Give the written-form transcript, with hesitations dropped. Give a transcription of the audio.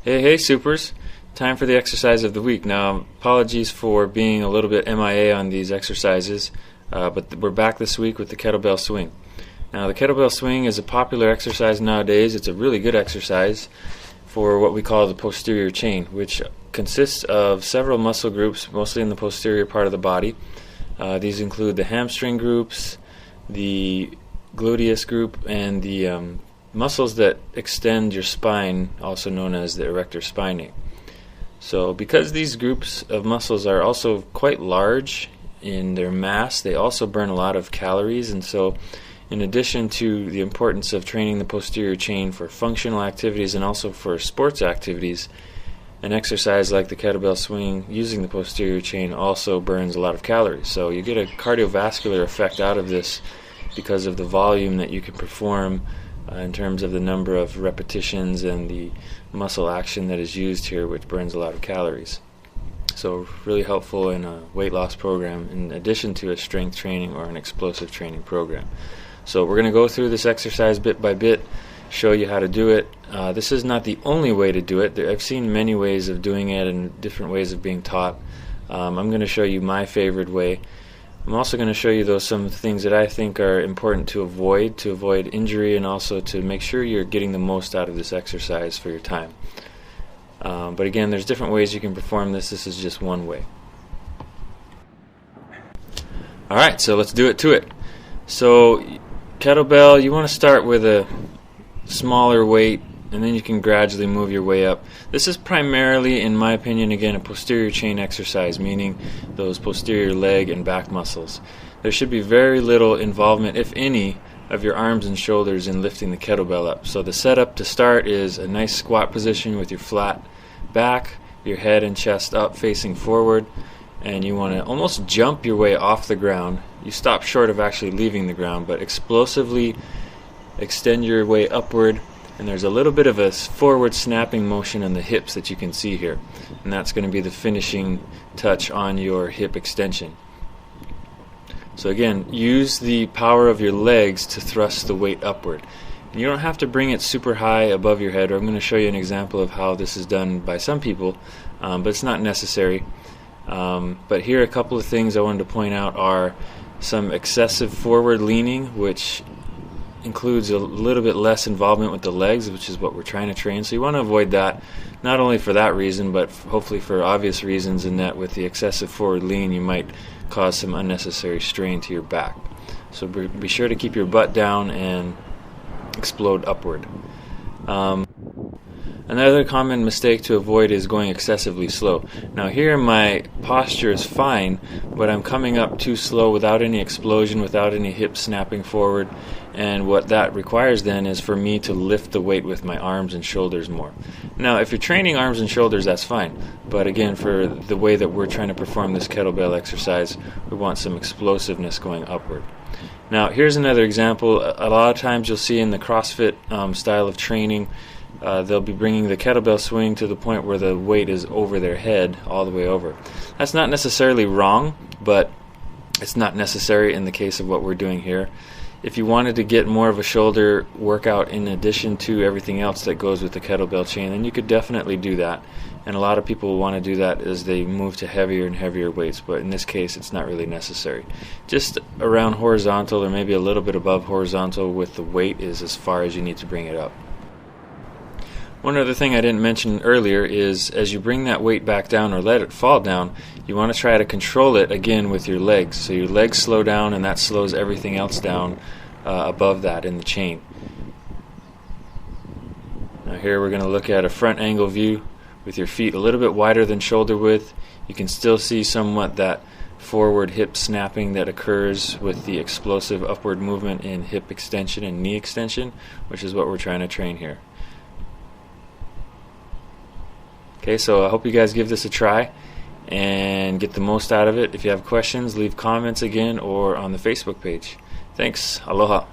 Hey, supers. Time for the exercise of the week. Now, apologies for being a little bit MIA on these exercises, but we're back this week with the kettlebell swing. Now, the kettlebell swing is a popular exercise nowadays. It's a really good exercise for what we call the posterior chain, which consists of several muscle groups, mostly in the posterior part of the body. These include the hamstring groups, the gluteus group, and the muscles that extend your spine, also known as the erector spinae. So because these groups of muscles are also quite large in their mass, they also burn a lot of calories, and so in addition to the importance of training the posterior chain for functional activities and also for sports activities, an exercise like the kettlebell swing using the posterior chain also burns a lot of calories. So you get a cardiovascular effect out of this because of the volume that you can perform in terms of the number of repetitions and the muscle action that is used here, which burns a lot of calories. So really helpful in a weight loss program in addition to a strength training or an explosive training program. So we're going to go through this exercise bit by bit, show you how to do it. This is not the only way to do it. I've seen many ways of doing it and different ways of being taught. I'm going to show you my favorite way. I'm also going to show you some things that I think are important to avoid injury, and also to make sure you're getting the most out of this exercise for your time. But again, there's different ways you can perform this. This is just one way. Alright, so let's do it to it. So kettlebell, you want to start with a smaller weight, and then you can gradually move your way up. This is primarily, in my opinion, again, a posterior chain exercise, meaning those posterior leg and back muscles. There should be very little involvement, if any, of your arms and shoulders in lifting the kettlebell up. So the setup to start is a nice squat position with your flat back, your head and chest up facing forward, and you want to almost jump your way off the ground. You stop short of actually leaving the ground, but explosively extend your way upward. And there's a little bit of a forward snapping motion in the hips that you can see here. And that's going to be the finishing touch on your hip extension. So again, use the power of your legs to thrust the weight upward. And you don't have to bring it super high above your head. I'm going to show you an example of how this is done by some people, but it's not necessary. But here a couple of things I wanted to point out are some excessive forward leaning, which includes a little bit less involvement with the legs, which is what we're trying to train. So you want to avoid that, not only for that reason, but hopefully for obvious reasons, in that with the excessive forward lean you might cause some unnecessary strain to your back. So be sure to keep your butt down and explode upward. Another common mistake to avoid is going excessively slow. Now here my posture is fine, but I'm coming up too slow without any explosion, without any hips snapping forward, and what that requires then is for me to lift the weight with my arms and shoulders more. Now if you're training arms and shoulders, that's fine, but again, for the way that we're trying to perform this kettlebell exercise, we want some explosiveness going upward. Now here's another example. A lot of times you'll see in the CrossFit style of training, they'll be bringing the kettlebell swing to the point where the weight is over their head, all the way over. That's not necessarily wrong, but it's not necessary in the case of what we're doing here. If you wanted to get more of a shoulder workout in addition to everything else that goes with the kettlebell chain, then you could definitely do that. And a lot of people will want to do that as they move to heavier and heavier weights, but in this case it's not really necessary. Just around horizontal, or maybe a little bit above horizontal with the weight, is as far as you need to bring it up. One other thing I didn't mention earlier is as you bring that weight back down or let it fall down, you want to try to control it again with your legs. So your legs slow down, and that slows everything else down above that in the chain. Now here we're going to look at a front angle view with your feet a little bit wider than shoulder width. You can still see somewhat that forward hip snapping that occurs with the explosive upward movement in hip extension and knee extension, which is what we're trying to train here. Okay, so I hope you guys give this a try and get the most out of it. If you have questions, leave comments again or on the Facebook page. Thanks. Aloha.